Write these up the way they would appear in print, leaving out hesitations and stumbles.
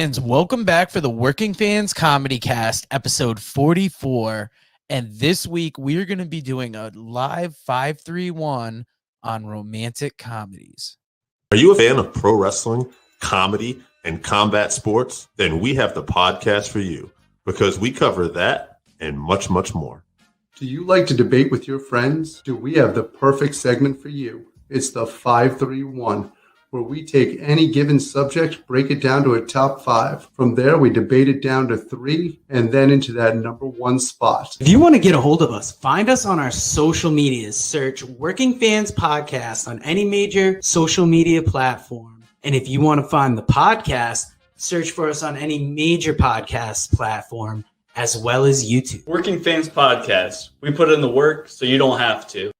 Fans, welcome back for the Working Fans Comedycast, episode 44. And this week, we're going to be doing a live 531 on romantic comedies. Are you a fan of pro wrestling, comedy, and combat sports? Then we have the podcast for you because we cover that and much, much more. Do you like to debate with your friends? Do we have the perfect segment for you? It's the 531, where we take any given subject, break it down to a top 5. From there, we debate it down to 3, and then into that number 1 spot. If you want to get a hold of us, find us on our social medias. Search Working Fans Podcast on any major social media platform. And if you want to find the podcast, search for us on any major podcast platform, as well as YouTube. Working Fans Podcast. We put in the work so you don't have to.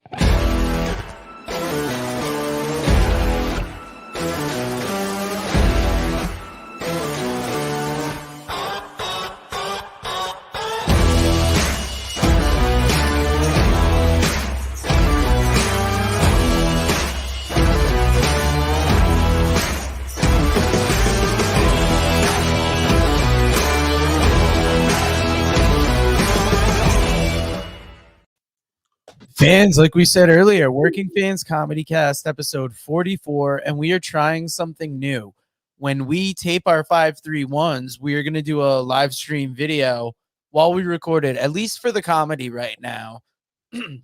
Fans, like we said earlier, Working Fans Comedycast, episode 44, and we are trying something new. When we tape our 531s, we are going to do a live stream video while we record it, at least for the comedy right now.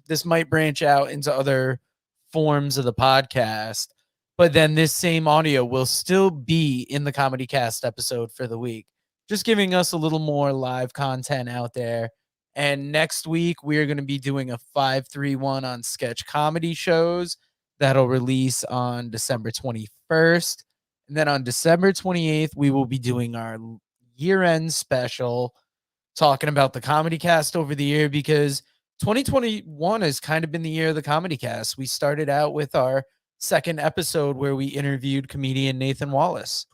This might branch out into other forms of the podcast, but then this same audio will still be in the Comedycast episode for the week, just giving us a little more live content out there. And next week, we are going to be doing a 531 on sketch comedy shows that'll release on December 21st. And then on December 28th, we will be doing our year-end special, talking about the Comedycast over the year, because 2021 has kind of been the year of the Comedycast. We started out with our second episode where we interviewed comedian Nathan Wallace.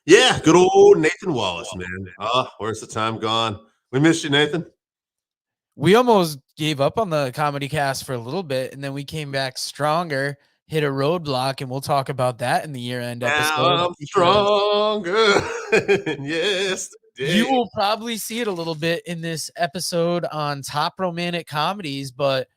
Yeah, good old Nathan Wallace, man. Where's the time gone? We missed you, Nathan. We almost gave up on the Comedycast for a little bit, and then we came back stronger, hit a roadblock, and we'll talk about that in the year-end episode. Now I'm stronger. Yes. You will probably see it a little bit in this episode on top romantic comedies, but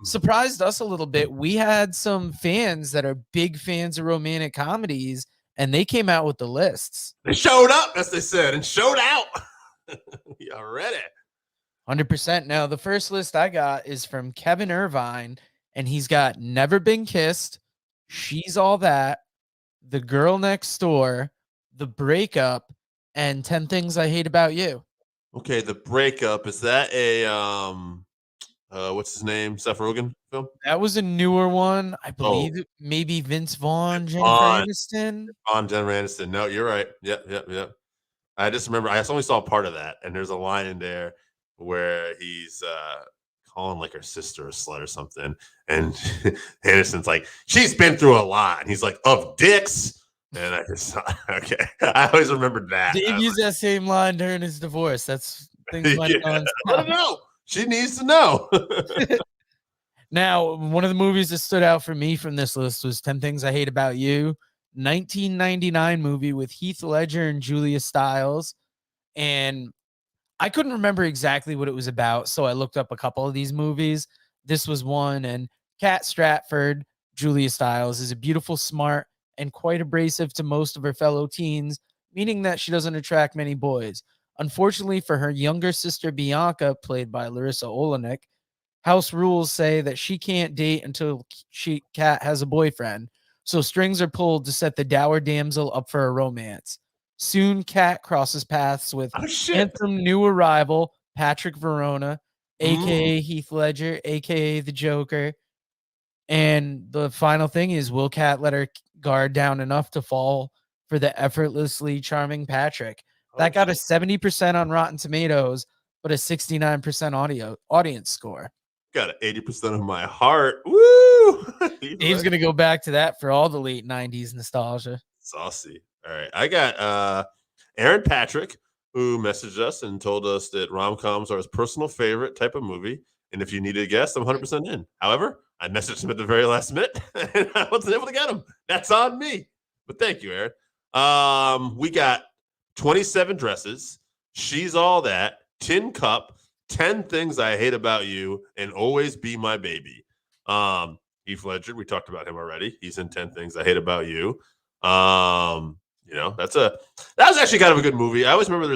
surprised us a little bit. We had some fans that are big fans of romantic comedies, and they came out with the lists. They showed up, as they said, and showed out. We are ready. 100%. Now, the first list I got is from Kevin Irvine, and he's got Never Been Kissed, She's All That, The Girl Next Door, The Breakup, and 10 Things I Hate About You. Okay, The Breakup. Is that a what's his name? Seth Rogen film? That was a newer one. I believe maybe Vince Vaughn, Jennifer Aniston. Jennifer Aniston. No, you're right. Yep. I just remember I only saw part of that, and there's a line in there where he's calling like her sister a slut or something, and Aniston's like, she's been through a lot, and he's like, of dicks. And I just okay. I always remembered that. Dave used that same line during his divorce. That's things might have gone. I don't know. She needs to know. Now, one of the movies that stood out for me from this list was 10 Things I Hate About You. 1999 movie with Heath Ledger and Julia Stiles, and I couldn't remember exactly what it was about, so I looked up a couple of these movies. This was one, and Kat Stratford, Julia Stiles, is a beautiful, smart, and quite abrasive to most of her fellow teens, meaning that she doesn't attract many boys. Unfortunately for her younger sister Bianca, played by Larissa Olenek, house rules say that she can't date until Kat has a boyfriend. So strings are pulled to set the dour damsel up for a romance. Soon, Kat crosses paths with handsome new arrival Patrick Verona, a.k.a. Heath Ledger, a.k.a. the Joker. And the final thing is, will Kat let her guard down enough to fall for the effortlessly charming Patrick? That got a 70% on Rotten Tomatoes, but a 69% audience score. Got an 80% of my heart. Woo! Dave's going to go back to that for all the late 90s nostalgia. Saucy. All right. I got Aaron Patrick, who messaged us and told us that rom-coms are his personal favorite type of movie. And if you needed a guest, I'm 100% in. However, I messaged him at the very last minute, and I wasn't able to get him. That's on me. But thank you, Aaron. We got 27 Dresses, She's All That, Tin Cup, 10 Things I Hate About You, and Always Be My Baby. Heath Ledger, we talked about him already. He's in 10 Things I Hate About You. That was actually kind of a good movie. I always remember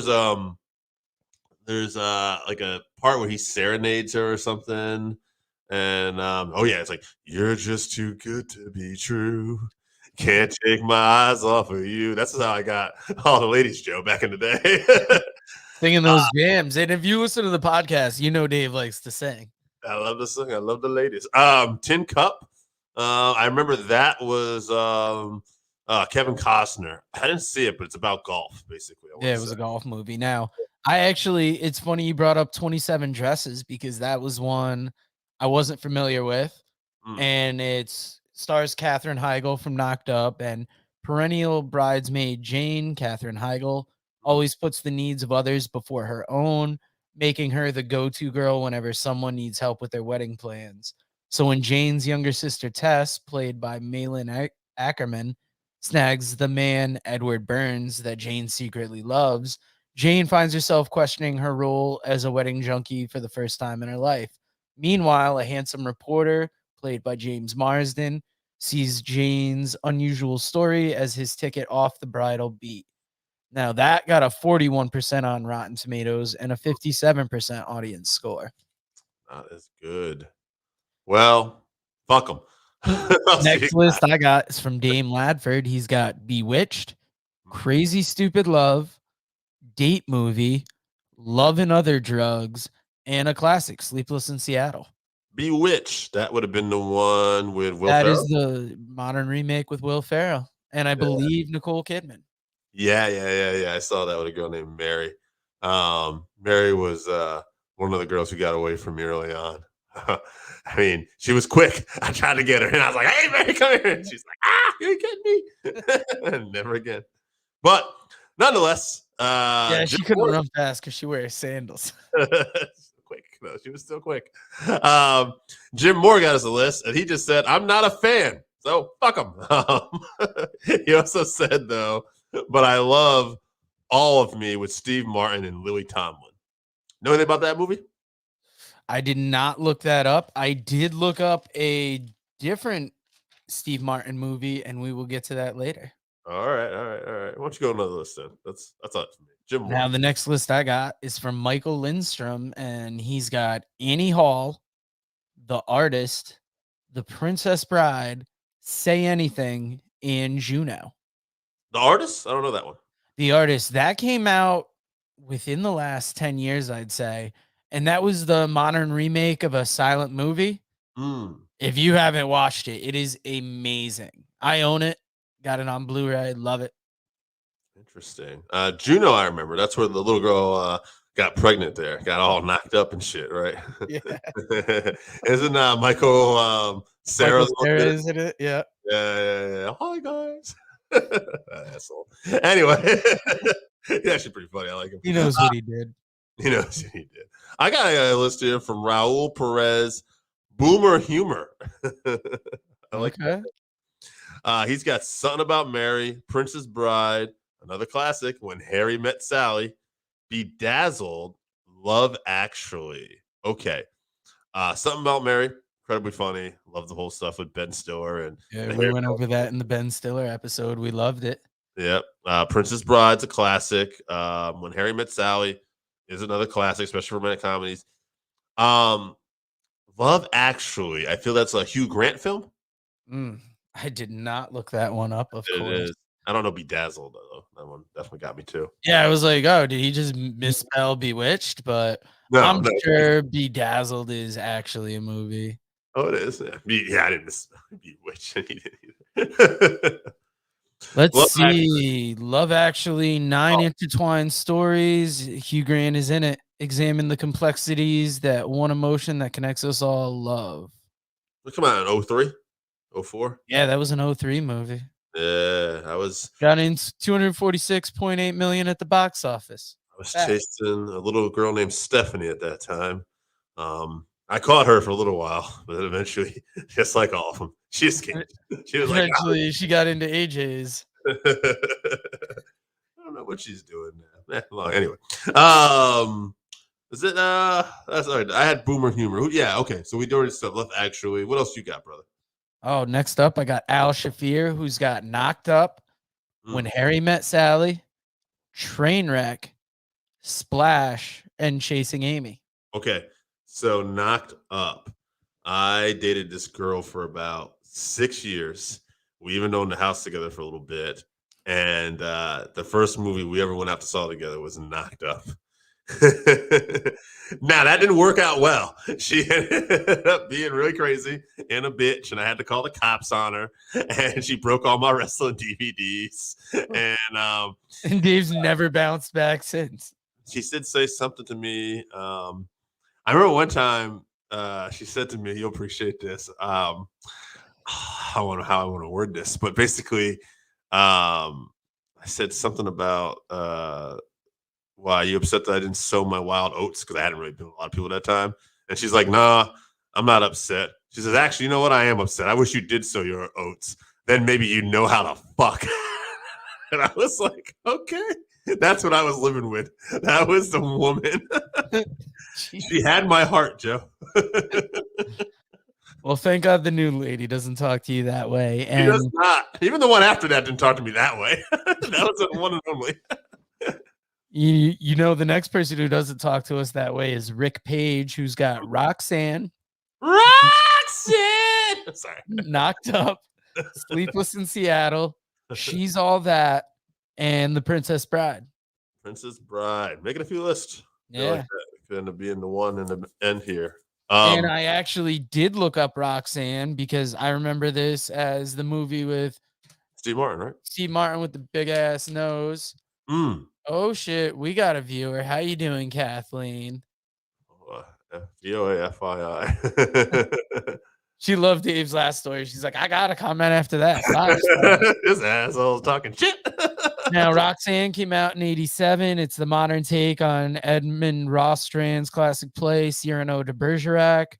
there's like a part where he serenades her or something. And it's like, you're just too good to be true. Can't take my eyes off of you. That's how I got all the ladies, Joe, back in the day. Singing those jams. And if you listen to the podcast, you know Dave likes to sing. I love to sing. I love the ladies. Tin Cup. I remember that was Kevin Costner. I didn't see it, but it's about golf, basically. Yeah, it was a golf movie. Now, it's funny you brought up 27 Dresses because that was one I wasn't familiar with. And it stars Katherine Heigl from Knocked Up, and perennial bridesmaid Jane, Katherine Heigl, always puts the needs of others before her own, making her the go-to girl whenever someone needs help with their wedding plans. So when Jane's younger sister Tess, played by Malin Ackerman, snags the man Edward Burns that Jane secretly loves, Jane finds herself questioning her role as a wedding junkie for the first time in her life. Meanwhile, a handsome reporter, played by James Marsden, sees Jane's unusual story as his ticket off the bridal beat. Now, that got a 41% on Rotten Tomatoes and a 57% audience score. That is good. Well, fuck them. Next list I got is from Dame Ladford. He's got Bewitched, Crazy Stupid Love, Date Movie, Love and Other Drugs, and a classic, Sleepless in Seattle. Bewitched. That would have been the one with Will That Ferrell. is the modern remake with Will Ferrell. And I believe Nicole Kidman. Yeah. I saw that with a girl named Mary. Mary was one of the girls who got away from me early on. I mean, she was quick. I tried to get her, and I was like, "Hey, Mary, come here." And she's like, "You getting me?" Never again. But nonetheless, she couldn't run fast because she wears sandals. Quick. No, she was still quick. Jim Moore got us a list, and he just said, "I'm not a fan, so fuck him." He also said, though, "But I love All of Me" with Steve Martin and Lily Tomlin. Know anything about that movie? I did not look that up. I did look up a different Steve Martin movie, and we will get to that later. All right. Why don't you go another list then? That's all for me. Jim Moore. Now, the next list I got is from Michael Lindstrom, and he's got Annie Hall, The Artist, The Princess Bride, Say Anything, and Juno. The Artist? I don't know that one. The Artist, that came out within the last 10 years, I'd say. And that was the modern remake of a silent movie. If you haven't watched it, it is amazing. I own it. Got it on Blu-ray. Love it. Interesting. Juno, I remember. That's where the little girl got pregnant there. Got all knocked up and shit, right? Yeah. Isn't Michael Sarah? Isn't it? Yeah. Yeah. Hi, guys. Asshole. Anyway, he's actually pretty funny. I like him. He knows what he did. He knows what he did. I got a list here from Raul Perez, Boomer Humor. I like that. He's got Something About Mary, Princess Bride, another classic, When Harry Met Sally, Bedazzled, Love Actually. Okay. Something About Mary, incredibly funny. Love the whole stuff with Ben Stiller. And we went over that in the Ben Stiller episode. We loved it. Yep. Princess Bride's a classic. When Harry Met Sally is another classic, especially for romantic comedies. Love Actually. I feel that's a Hugh Grant film. I did not look that one up, of course. It is. I don't know Bedazzled, though. That one definitely got me, too. Yeah, I was like, oh, did he just misspell Bewitched? But I'm sure Bedazzled is actually a movie. Oh, it is? Yeah, I didn't misspell Bewitched. He didn't either. Let's see. Love Actually, 9 intertwined stories. Hugh Grant is in it. Examine the complexities that one emotion that connects us all love. What come out in 03? 04? Yeah, that was an 03 movie. Yeah, I was got in 246.8 million at the box office. I was chasing a little girl named Stephanie at that time. I caught her for a little while, but then eventually, just like all of them, she escaped. She was eventually she got into AJ's. I don't know what she's doing now. Well, anyway, is it? That's all right. I had boomer humor. Yeah, okay. So we already stuff left. Actually, what else you got, brother? Oh, next up, I got Al Shafir, who's got Knocked Up, When Harry Met Sally, Trainwreck, Splash, and Chasing Amy. Okay, so Knocked Up. I dated this girl for about 6 years. We even owned the house together for a little bit. And the first movie we ever went out to saw together was Knocked Up. Now, that didn't work out well. She ended up being really crazy and a bitch, and I had to call the cops on her. And she broke all my wrestling DVDs. And Dave's never bounced back since. She did say something to me. I remember one time she said to me, "You'll appreciate this." How I want to word this, but basically, I said something about why you upset that I didn't sow my wild oats because I hadn't really been with a lot of people at that time. And she's like, "Nah, I'm not upset." She says, "Actually, you know what? I am upset. I wish you did sow your oats. Then maybe you know how to fuck." And I was like, "Okay." That's what I was living with. That was the woman. She had my heart, Joe. Well, thank God the new lady doesn't talk to you that way. He does not. Even the one after that didn't talk to me that way. That was the one and only. You know, the next person who doesn't talk to us that way is Rick Page, who's got Roxanne. Sorry. Knocked Up, Sleepless in Seattle, She's All That, and The Princess Bride. Princess Bride. Making a few lists. Yeah. Like could end up being the one in the end here. And I actually did look up Roxanne because I remember this as the movie with Steve Martin, right? Steve Martin with the big ass nose. Oh shit, we got a viewer. How you doing, Kathleen? VOA FYI. She loved Dave's last story. She's like, I got to comment after that. This asshole's talking shit. Now, Roxanne came out in 1987. It's the modern take on Edmund Rostrand's classic play, Cyrano de Bergerac.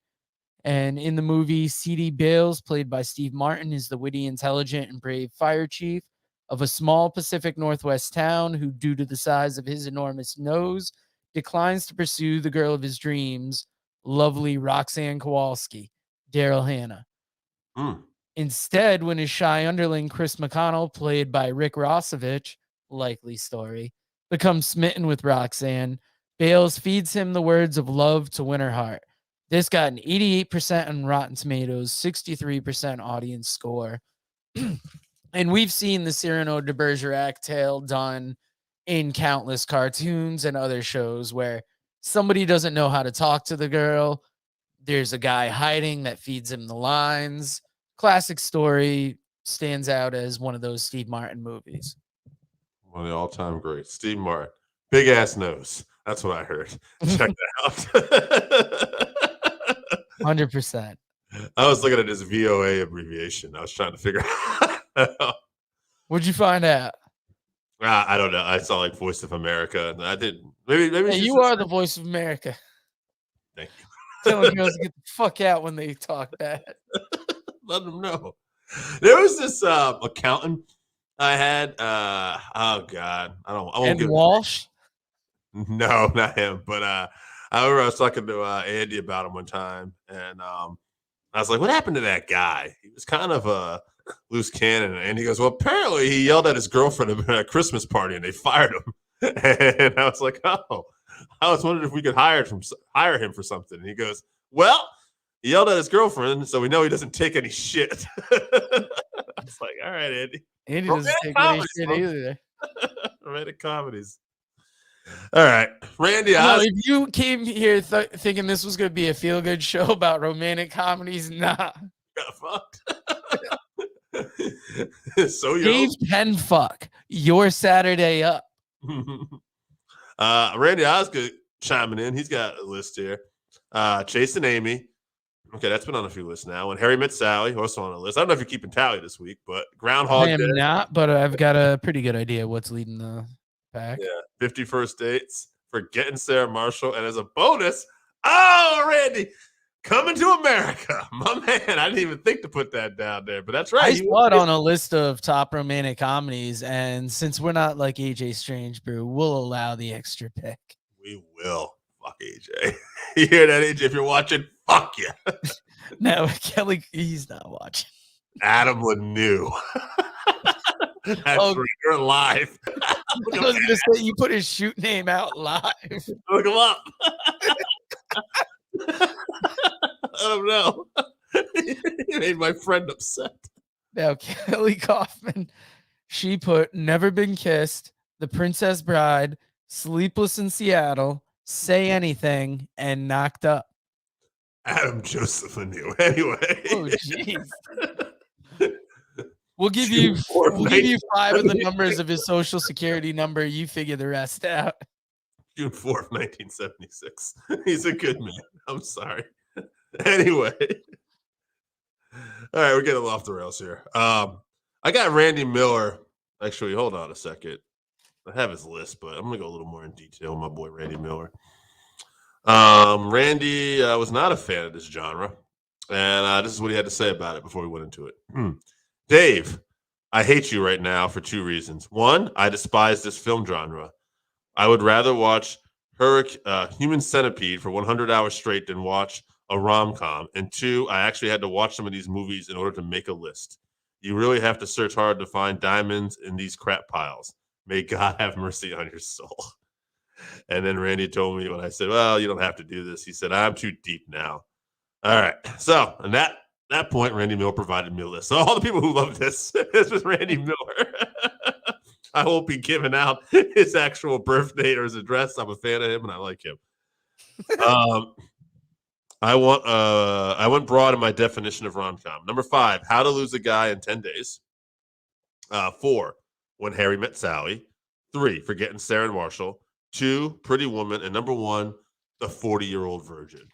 And in the movie, C.D. Bales, played by Steve Martin, is the witty, intelligent, and brave fire chief of a small Pacific Northwest town who, due to the size of his enormous nose, declines to pursue the girl of his dreams, lovely Roxanne Kowalski, Daryl Hannah. Instead, when his shy underling, Chris McConnell, played by Rick Rossovich, likely story, becomes smitten with Roxanne, Bales feeds him the words of love to win her heart. This got an 88% on Rotten Tomatoes, 63% audience score. And we've seen the Cyrano de Bergerac tale done in countless cartoons and other shows where somebody doesn't know how to talk to the girl. There's a guy hiding that feeds him the lines. Classic story, stands out as one of those Steve Martin movies. One of the all-time greats. Steve Martin. Big ass nose. That's what I heard. Check that out. 100%. I was looking at his VOA abbreviation. I was trying to figure out. What'd you find out? I don't know. I saw like Voice of America. I didn't. Maybe Hey, you are the voice of America. Thank you. Telling girls to get the fuck out when they talk bad. Let them know. There was this accountant I had. Oh God, I won't And give Walsh? No, not him. But I remember I was talking to Andy about him one time, and I was like, "What happened to that guy? He was kind of a loose cannon." And he goes, "Well, apparently he yelled at his girlfriend at a Christmas party, and they fired him." And I was like, "Oh, I was wondering if we could hire him for something." And he goes, "Well, he yelled at his girlfriend, so we know he doesn't take any shit." I was like, "All right, Andy." Andy doesn't take any shit either. Romantic comedies. All right, Randy. No, if you came here thinking this was going to be a feel-good show about romantic comedies, nah. Got fucked. So Dave can fuck your Saturday up. Randy Osgood chiming in. He's got a list here. Chasing Amy. Okay, that's been on a few lists now. And Harry Met Sally, also on a list. I don't know if you're keeping tally this week, but Groundhog I am Day. not, but I've got a pretty good idea what's leading the pack. Yeah, 50 First Dates, Forgetting Sarah Marshall, and as a bonus, oh, Randy, Coming to America, my man. I didn't even think to put that down there, but that's right. I saw it on a list of top romantic comedies, and since we're not like AJ Strange Brew, we'll allow the extra pick. We will. Fuck AJ. You hear that, AJ? If you're watching, fuck you. No, Kelly, he's not watching. Adam knew. That's right. You're live. I was gonna say you put his shoot name out live. Look him up. I don't know. He made my friend upset. Now, Kelly Kaufman, she put Never Been Kissed, The Princess Bride, Sleepless in Seattle, Say Anything, and Knocked Up. Adam Joseph knew. Anyway. Oh, jeez. We'll give you 5 of the numbers of his social security number. You figure the rest out. June 4th, 1976. He's a good man. I'm sorry. Anyway. All right, we're getting off the rails here. I got Randy Miller. Actually, hold on a second. I have his list, but I'm going to go a little more in detail with my boy Randy Miller. Randy was not a fan of this genre, and this is what he had to say about it before we went into it. Dave, I hate you right now for 2 reasons. 1, I despise this film genre. I would rather watch Human Centipede for 100 hours straight than watch a rom-com. And 2, I actually had to watch some of these movies in order to make a list. You really have to search hard to find diamonds in these crap piles. May God have mercy on your soul. And then Randy told me when I said, well, you don't have to do this. He said, I'm too deep now. All right. So, and that point, Randy Miller provided me a list. So all the people who love this was Randy Miller. I won't be giving out his actual birth date or his address. I'm a fan of him, and I like him. I went broad in my definition of rom-com. Number 5, How to Lose a Guy in 10 Days. 4, When Harry Met Sally. 3, Forgetting Sarah Marshall. 2, Pretty Woman. And number 1, The 40-Year-Old Virgin.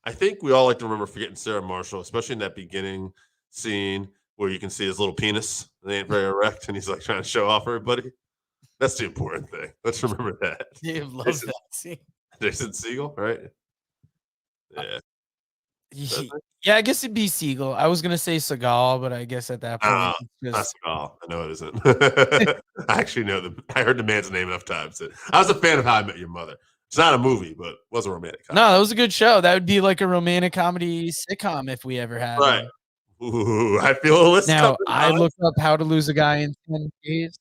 I think we all like to remember Forgetting Sarah Marshall, especially in that beginning scene where you can see his little penis. They ain't very erect, and he's like trying to show off everybody. That's the important thing. Let's remember that. Dave loves that scene. Jason Segel, right? Yeah. Yeah, I guess it'd be Segel. I was gonna say Seagal, but I guess at that point, not Seagal. I know it isn't. I actually know I heard the man's name enough times. I was a fan of How I Met Your Mother. It's not a movie, but it was a romantic comedy. No, that was a good show. That would be like a romantic comedy sitcom if we ever had right. one. Ooh, I feel a list. Now, I looked up How to Lose a Guy in 10 Days.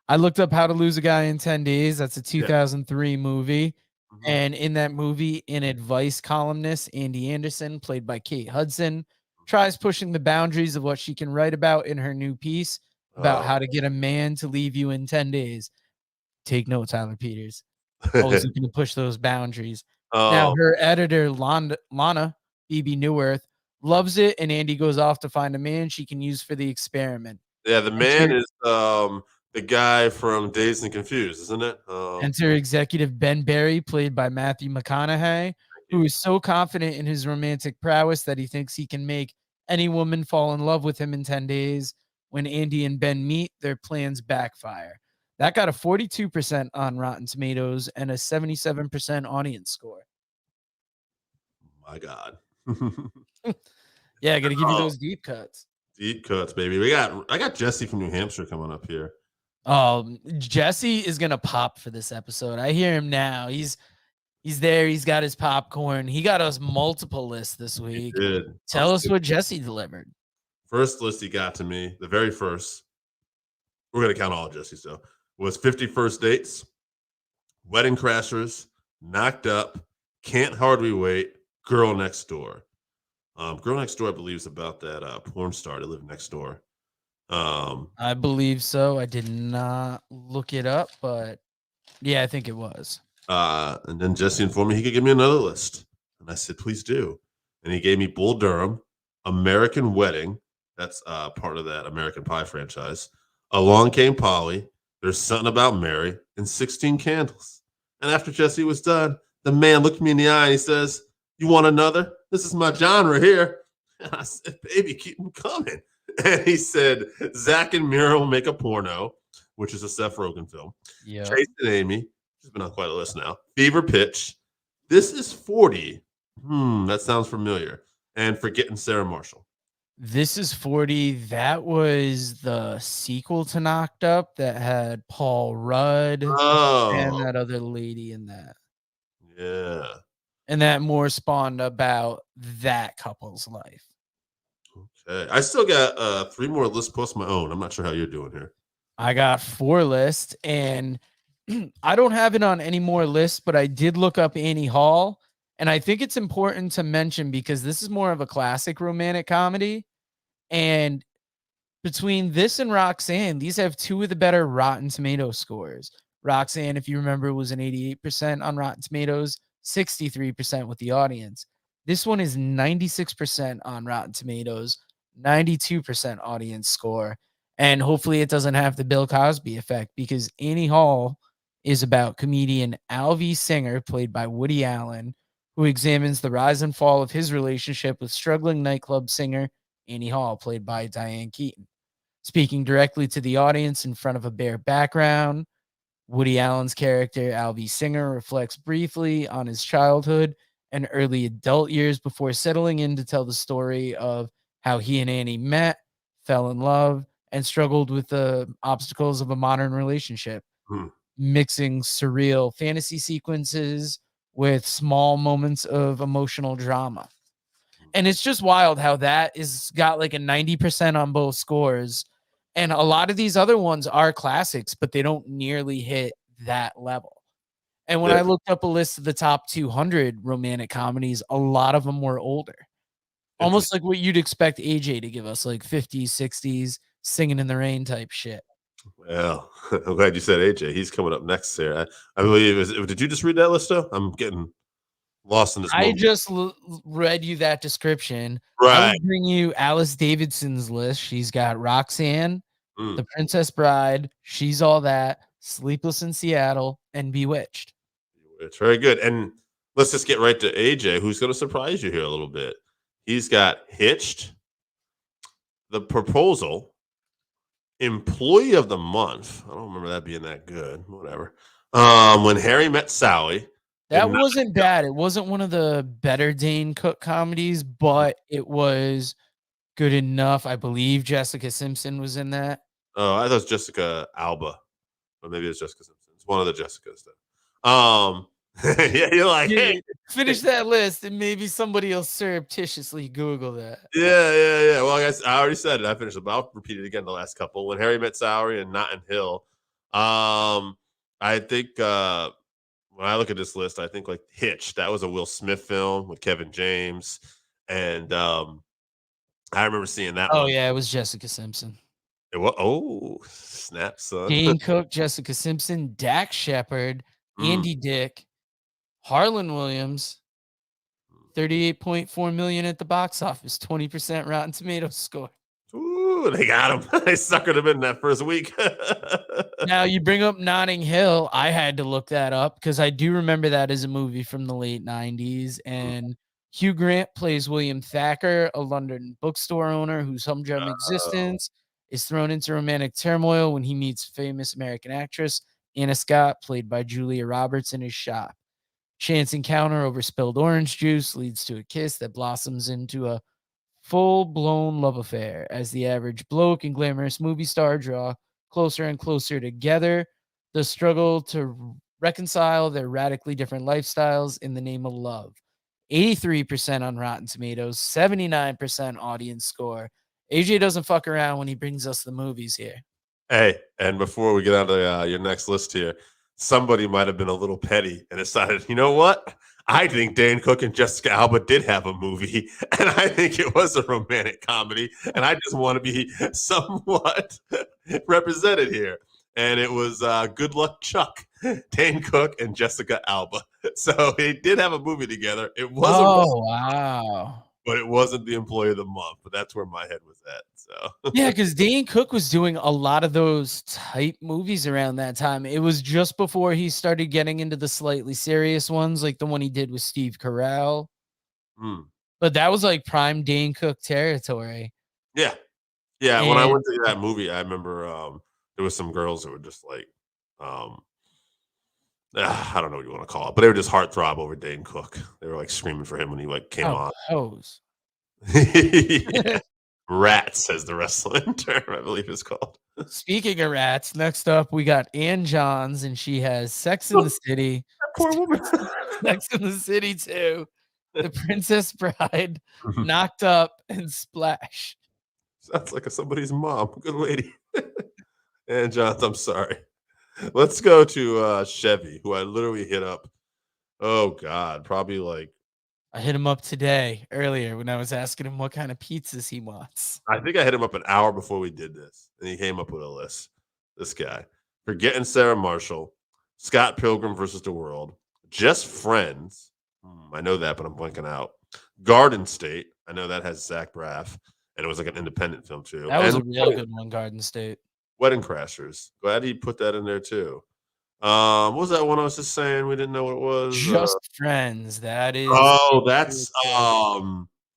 I looked up How to Lose a Guy in 10 Days. That's a 2003 movie. Mm-hmm. And in that movie, an advice columnist, Andy Anderson, played by Kate Hudson, tries pushing the boundaries of what she can write about in her new piece about how to get a man to leave you in 10 days. Take note, Tyler Peters. Always looking to push those boundaries. Now, her editor, Lana B.B. Newirth, loves it, and Andy goes off to find a man she can use for the experiment. Yeah, the man is the guy from Dazed and Confused, isn't it? Enter executive Ben Barry, played by Matthew McConaughey, who is so confident in his romantic prowess that he thinks he can make any woman fall in love with him in 10 days. When Andy and Ben meet, their plans backfire. That got a 42% on Rotten Tomatoes and a 77% audience score. My God. Yeah, I got to give you those deep cuts. Deep cuts, baby. I got Jesse from New Hampshire coming up here. Oh, Jesse is gonna pop for this episode. I hear him now. He's there. He's got his popcorn. He got us multiple lists this week. He did. Tell us what Jesse delivered. First list he got to me, the very first. We're gonna count all of Jesse's though. Was 50 First Dates, Wedding Crashers, Knocked Up, Can't Hardly Wait, Girl Next Door. Girl Next Door, I believe, is about that porn star that lived next door. I believe so. I did not look it up, but yeah, I think it was. And then Jesse informed me he could give me another list. And I said, please do. And he gave me Bull Durham, American Wedding. That's part of that American Pie franchise. Along Came Polly, There's Something About Mary, and 16 Candles. And after Jesse was done, the man looked me in the eye and he says, you want another? This is my genre here. And I said, baby, keep them coming. And he said, Zach and Muriel Make a Porno, which is a Seth Rogen film. Yeah. Chase and Amy, she's been on quite a list now. Fever Pitch, This is 40. That sounds familiar. And Forgetting Sarah Marshall. This is 40. That was the sequel to Knocked Up that had Paul Rudd and Oh, that other lady in that. yeah. And that more spawned about that couple's life. Okay. I still got 3 more lists plus my own. I'm not sure how you're doing here. I got 4 lists, and I don't have it on any more lists, but I did look up Annie Hall, and I think it's important to mention because this is more of a classic romantic comedy, and between this and Roxanne, these have 2 of the better Rotten Tomatoes scores. Roxanne, if you remember, was an 88% on Rotten Tomatoes, 63% with the audience. This one is 96% on Rotten Tomatoes, 92% audience score. And hopefully it doesn't have the Bill Cosby effect because Annie Hall is about comedian Alvy Singer, played by Woody Allen, who examines the rise and fall of his relationship with struggling nightclub singer Annie Hall, played by Diane Keaton. Speaking directly to the audience in front of a bare background, Woody Allen's character, Alvy Singer, reflects briefly on his childhood and early adult years before settling in to tell the story of how he and Annie met, fell in love, and struggled with the obstacles of a modern relationship, Hmm. mixing surreal fantasy sequences with small moments of emotional drama. And it's just wild how that is got like a 90% on both scores. And a lot of these other ones are classics, but they don't nearly hit that level. And when Yeah. I looked up a list of the top 200 romantic comedies, a lot of them were older. Almost like what you'd expect AJ to give us, like 50s, 60s, Singing in the Rain type shit. Well, I'm glad you said AJ. He's coming up next here. I believe. Did you just read that list, though? I'm getting lost in this I moment. just read you that description. I Right. would bring you Alice Davidson's list. She's got Roxanne, Mm. The Princess Bride, She's All That, Sleepless in Seattle, and Bewitched. It's very good. And let's just get right to AJ, who's going to surprise you here a little bit. He's got Hitched, The Proposal, Employee of the Month. I don't remember that being that good. Whatever. When Harry Met Sally. That and wasn't bad. It wasn't one of the better Dane Cook comedies, but it was good enough. I believe Jessica Simpson was in that. Oh, I thought it was Jessica Alba, but maybe it's Jessica Simpson. It's one of the Jessicas. Though. Yeah, you're like, hey, Finish that list and maybe somebody will surreptitiously Google that. yeah. Well, I guess I already said it. I finished it, but I'll repeat it again. The last couple: When Harry Met Sally and Notting Hill. I think when I look at this list, I think like Hitch. That was a Will Smith film with Kevin James, and I remember seeing that Oh one. yeah, it was Jessica Simpson. Snap, son. Dane Cook, Jessica Simpson, Dax Shepard, Andy Dick, Harlan Williams, 38.4 million at the box office, 20% Rotten Tomatoes score. Ooh, they got him. They suckered him in that first week. Now you bring up Notting Hill. I had to look that up because I do remember that as a movie from the late 90s. And Hugh Grant plays William Thacker, a London bookstore owner whose humdrum existence is thrown into romantic turmoil when he meets famous American actress Anna Scott, played by Julia Roberts, in his shop. Chance encounter over spilled orange juice leads to a kiss that blossoms into a full-blown love affair as the average bloke and glamorous movie star draw closer and closer together. The struggle to reconcile their radically different lifestyles in the name of love. 83% on Rotten Tomatoes, 79% audience score. AJ doesn't fuck around when he brings us the movies here. Hey, and before we get on to your next list here, somebody might have been a little petty and decided, you know what? I think Dane Cook and Jessica Alba did have a movie, and I think it was a romantic comedy, and I just want to be somewhat represented here. And it was Good Luck Chuck, Dane Cook and Jessica Alba. So they did have a movie together. It was Wow. but it wasn't the Employee of the Month. But that's where my head was at. So Yeah, because Dane Cook was doing a lot of those type movies around that time. It was just before he started getting into the slightly serious ones, like the one he did with Steve Carell. But that was like prime Dane Cook territory. Yeah. Yeah. When I went to that movie, I remember there was some girls that were just like, I don't know what you want to call it, but they were just heartthrob over Dane Cook. They were like screaming for him when he like came Oh, on. hose. Yeah. Rats, as the wrestling term, I believe is called. Speaking of rats, next up we got Ann Johns, and she has Sex in the City. Poor woman. Sex in the City 2, The Princess Bride, Knocked Up, and Splash. Sounds like somebody's mom. Good lady. And John, I'm sorry. Let's go to Chevy, who I literally hit up. Oh God, probably like I hit him up today earlier when I was asking him what kind of pizzas he wants. I think I hit him up an hour before we did this, and he came up with a list. This guy, Forgetting Sarah Marshall, Scott Pilgrim versus the World, Just Friends. I know that, but I'm blanking out. Garden State. I know that has Zach Braff, and it was like an independent film too. That was a And real good one, Garden State. Wedding Crashers. Glad he put that in there too. What was that one I was just saying? We didn't know what it was. Just Friends. That is. Oh, that's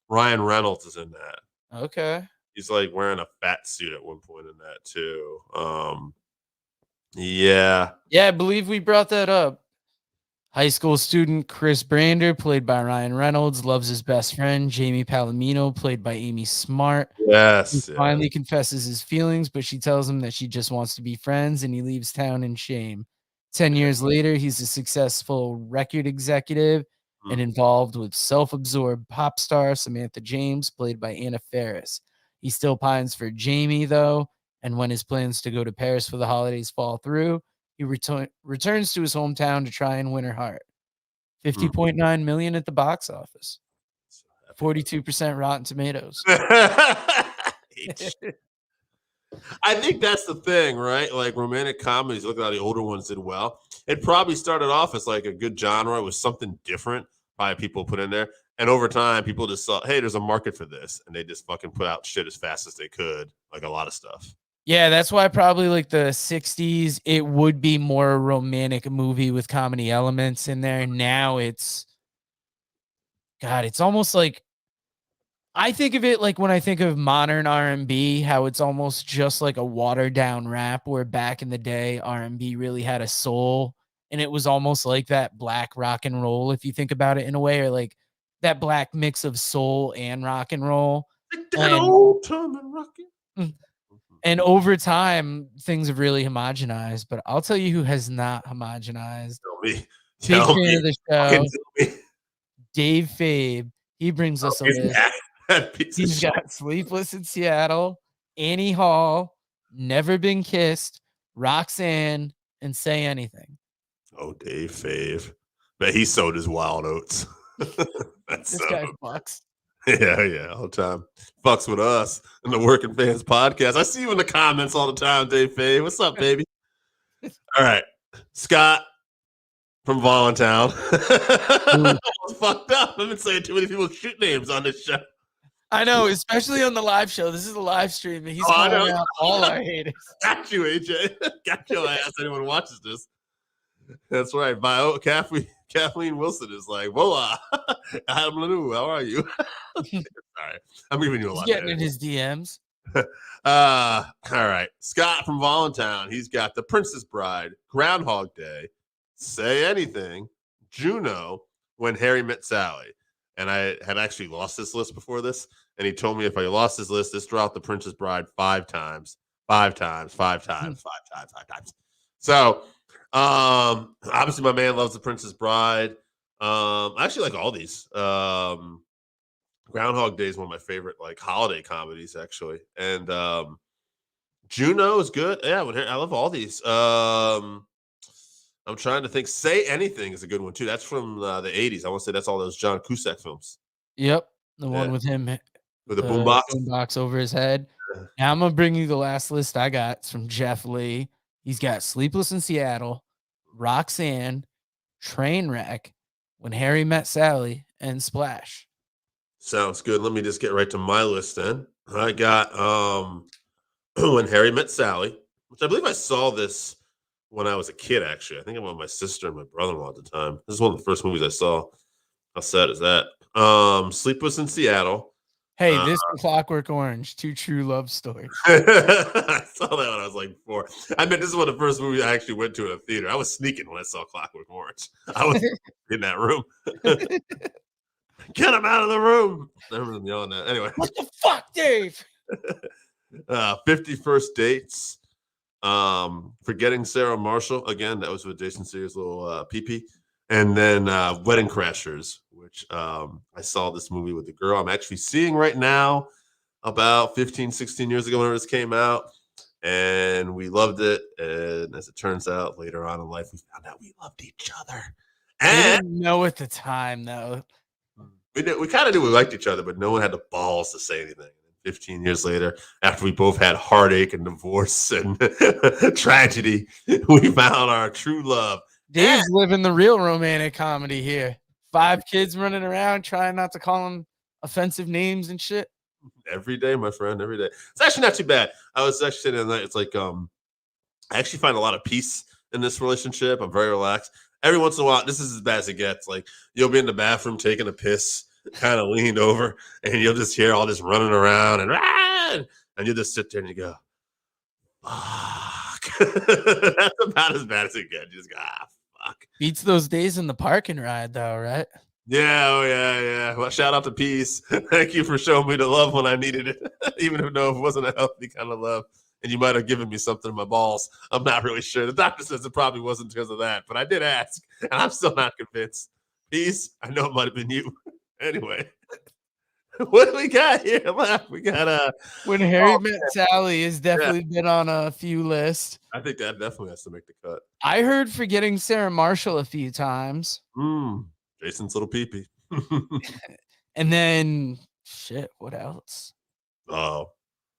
Ryan Reynolds is in that. Okay. He's like wearing a fat suit at one point in that too. Yeah. Yeah, I believe we brought that up. High school student Chris Brander, played by Ryan Reynolds, loves his best friend, Jamie Palomino, played by Amy Smart. Yes. He finally confesses his feelings, but she tells him that she just wants to be friends, and he leaves town in shame. 10 years later, he's a successful record executive and involved with self-absorbed pop star Samantha James, played by Anna Faris. He still pines for Jamie, though, and when his plans to go to Paris for the holidays fall through, he returns to his hometown to try and win her heart. 50.9 million at the box office. 42% Rotten Tomatoes. I think that's the thing, right? Like romantic comedies, look at how the older ones did well. It probably started off as like a good genre with something different by people put in there. And over time, people just saw, hey, there's a market for this. And they just fucking put out shit as fast as they could, like a lot of stuff. Yeah, that's why probably like the 60s, it would be more a romantic movie with comedy elements in there. Now it's, God, it's almost like, I think of it like when I think of modern R&B, how it's almost just like a watered down rap, where back in the day, R&B really had a soul, and it was almost like that black rock and roll, if you think about it in a way, or like that black mix of soul and rock and roll. That old time and rockin'. And over time, things have really homogenized, but I'll tell you who has not homogenized. Tell Big me. fan of the show, Dave Fabe. He brings us a list. He's got Sleepless in Seattle, Annie Hall, Never Been Kissed, Roxanne, and Say Anything. Oh, Dave Fave. But he sold his wild oats. This guy fucks. Yeah, all the time. Fucks with us in the Working Fans podcast. I see you in the comments all the time, Dave Fave. What's up, baby? All right. Scott from Voluntown. Fucked up. I've been saying too many people's shit names on this show. I know, especially on the live show. This is a live stream, and he's calling out all our haters. Got you, AJ. Got your ass. Anyone watches this. That's right. Kathleen Wilson is like, voila. Adam Lanu, how are you? Sorry. I'm giving you a lot. He's getting in his DMs. All right. Scott from Voluntown. He's got The Princess Bride, Groundhog Day, Say Anything, Juno, When Harry Met Sally. And I had actually lost this list before this. And he told me if I lost this list, this throughout The Princess Bride 5 times. 5 times, 5 times, 5 times, 5 times. So obviously my man loves The Princess Bride. I actually like all these. Groundhog Day is one of my favorite like holiday comedies, actually. And Juno is good. Yeah, I love all these. I'm trying to think. Say Anything is a good one too. That's from the 80s. I want to say that's all those John Cusack films. Yep. The one with him with the boombox. Boombox over his head. Now I'm going to bring you the last list I got. It's from Jeff Lee. He's got Sleepless in Seattle, Roxanne, Trainwreck, When Harry Met Sally, and Splash. Sounds good. Let me just get right to my list then. I got When Harry Met Sally, which I believe I saw this when I was a kid, actually. I think I went with my sister and my brother-in-law at the time. This is one of the first movies I saw. How sad is that? Sleepless in Seattle, Hey, this and Clockwork Orange, two true love stories. I saw that when I was like 4. I mean, this is one of the first movies I actually went to in a theater. I was sneaking when I saw Clockwork Orange. I was in that room. Get him out of the room. I remember them yelling that. Anyway, What the fuck, Dave? 51st Dates. Forgetting Sarah Marshall. Again, that was with Jason Sears' little PP. And then Wedding Crashers, which I saw this movie with the girl I'm actually seeing right now about 15, 16 years ago when this came out. And we loved it. And as it turns out, later on in life, we found out we loved each other. I And didn't know at the time, though. we kind of knew we liked each other, but no one had the balls to say anything. 15 years later, after we both had heartache and divorce and tragedy, we found our true love. Dave's living the real romantic comedy here. 5 kids running around trying not to call them offensive names and shit. Every day, my friend, every day. It's actually not too bad. I was actually saying that it's like I actually find a lot of peace in this relationship. I'm very relaxed. Every once in a while, this is as bad as it gets. Like you'll be in the bathroom taking a piss, kind of leaned over, and you'll just hear all this running around and you'll just sit there and you go, fuck. That's about as bad as it gets. You just go, fuck. Beats those days in the parking ride, though, right? Yeah, oh yeah. Well, shout out to Peace. Thank you for showing me the love when I needed it, even if it wasn't a healthy kind of love. And you might have given me something in my balls. I'm not really sure. The doctor says it probably wasn't because of that, but I did ask, and I'm still not convinced. Peace, I know it might have been you. Anyway, what do we got here? We got When Harry Met Sally has definitely been on a few lists. I think that definitely has to make the cut. I heard Forgetting Sarah Marshall a few times. Jason's little peepee. And then shit, what else? Oh,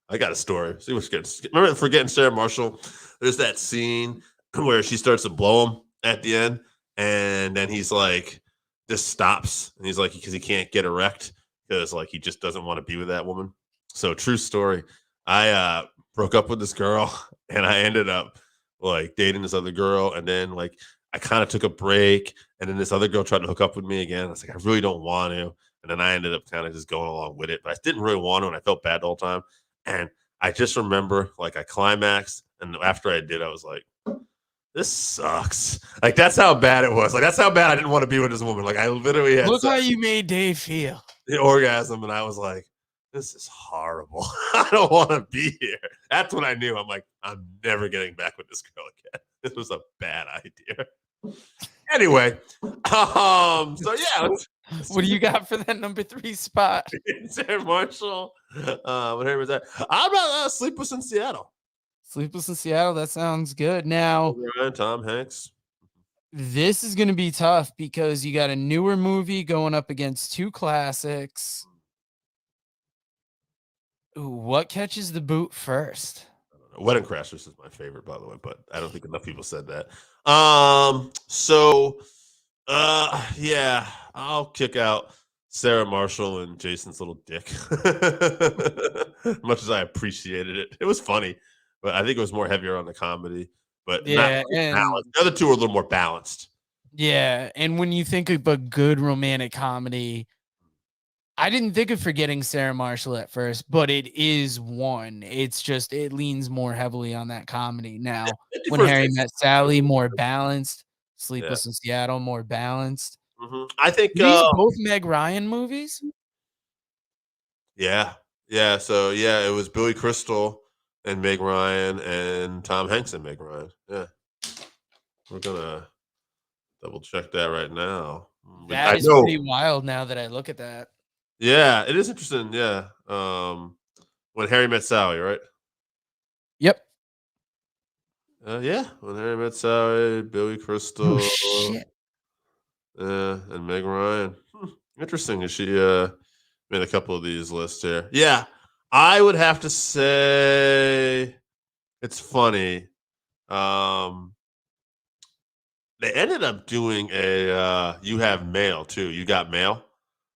I got a story. See what's good. Remember Forgetting Sarah Marshall? There's that scene where she starts to blow him at the end, and then he's like, just stops, and he's like, because he can't get erect because like he just doesn't want to be with that woman. So true story. I broke up with this girl, and I ended up like dating this other girl, and then like I kind of took a break, and then this other girl tried to hook up with me again. I was like, I really don't want to, and then I ended up kind of just going along with it, but I didn't really want to, and I felt bad the whole time. And I just remember like I climaxed, and after I did, I was like, this sucks. Like that's how bad it was. Like that's how bad I didn't want to be with this woman. Like I literally had Look how you made Dave feel. the orgasm, and I was like, this is horrible. I don't want to be here. That's when I knew. I'm like, I'm never getting back with this girl again. This was a bad idea. Anyway, so yeah. What do you got for that number 3 spot? Sarah Marshall. Whatever was that? I'm about Sleepless in Seattle. Sleepless in Seattle. That sounds good. Now, Tom Hanks. this is going to be tough because you got a newer movie going up against 2 classics. Ooh, what catches the boot first? Wedding Crashers is my favorite, by the way, but I don't think enough people said that. Yeah, I'll kick out Sarah Marshall and Jason's little dick. As much as I appreciated it, it was funny, but I think it was more heavier on the comedy. But Yeah, not and balanced. The other two are a little more balanced. yeah, and when you think of a good romantic comedy, I didn't think of Forgetting Sarah Marshall at first, but it is one. It's just it leans more heavily on that comedy. Now, when Harry Met Sally, more balanced. Sleepless in Seattle, more balanced. I think These both Meg Ryan movies. Yeah. So it was Billy Crystal and Meg Ryan and Tom Hanks and Meg Ryan. Yeah, we're gonna double check that right now. That is pretty wild now that I look at that. Yeah, it is interesting. Yeah. When Harry Met Sally, right? Yep. Yeah, When Harry Met Sally, Billy Crystal. Oh, shit. And Meg Ryan. Interesting. She made a couple of these lists here. Yeah, I would have to say it's funny. They ended up doing a You Have Mail too. You Got Mail,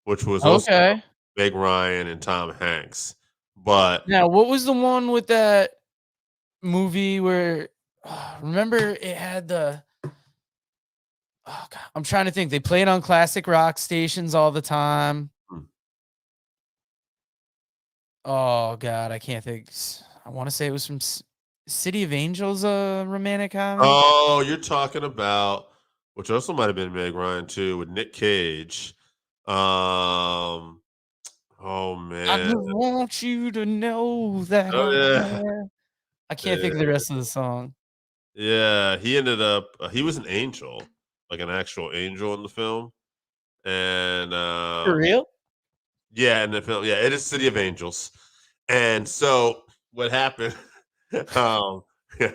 which was also Meg Ryan and Tom Hanks. But now, what was the one with that movie where remember it had the God, I'm trying to think. They played on classic rock stations all the time. Oh God, I can't think. I want to say it was from City of Angels, a romantic comedy. Oh, you're talking about, which also might have been Meg Ryan too, with Nick Cage. Oh I man. just want you to know that Oh I yeah. care. I can't think of the rest of the song. Yeah, he ended up he was an angel, like an actual angel in the film. And For real? yeah, in the film, yeah, it is City of Angels. And so what happened? um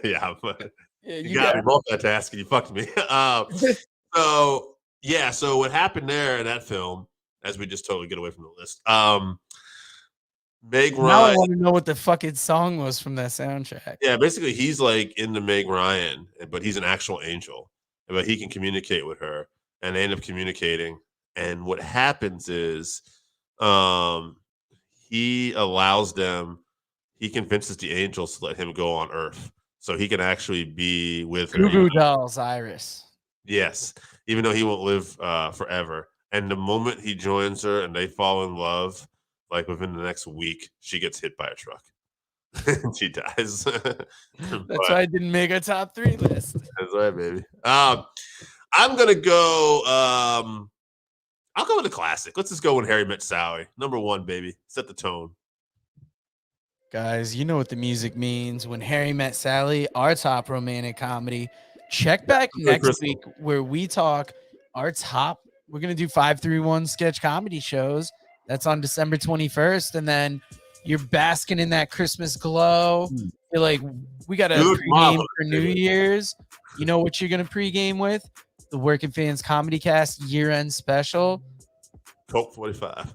yeah, but Yeah, you you got got me multitasking, you fucked me. it. So yeah, so what happened there in that film, as we just totally get away from the list, Meg Now I Ryan, want to know what the fucking song was from that soundtrack. yeah, basically he's like into Meg Ryan, but he's an actual angel, but he can communicate with her, and they end up communicating. And what happens is, um, he allows them, he convinces the angels to let him go on Earth, so he can actually be with her. Goo Goo Dolls, Iris. Yes, even though he won't live forever. And the moment he joins her and they fall in love, like within the next week, she gets hit by a truck and she dies. That's why I didn't make a top 3 list. That's right, baby. I'm gonna go. I'll go with a classic. Let's just go when Harry Met Sally. Number 1, baby. Set the tone. Guys, you know what the music means. When Harry Met Sally, our top romantic comedy. Check back next week where we talk our top. We're going to do 531 sketch comedy shows. That's on December 21st. And then you're basking in that Christmas glow. You're like, we got a pregame for New Year's. You know what you're going to pregame with? The Working Fans Comedycast year-end special. Coke 45.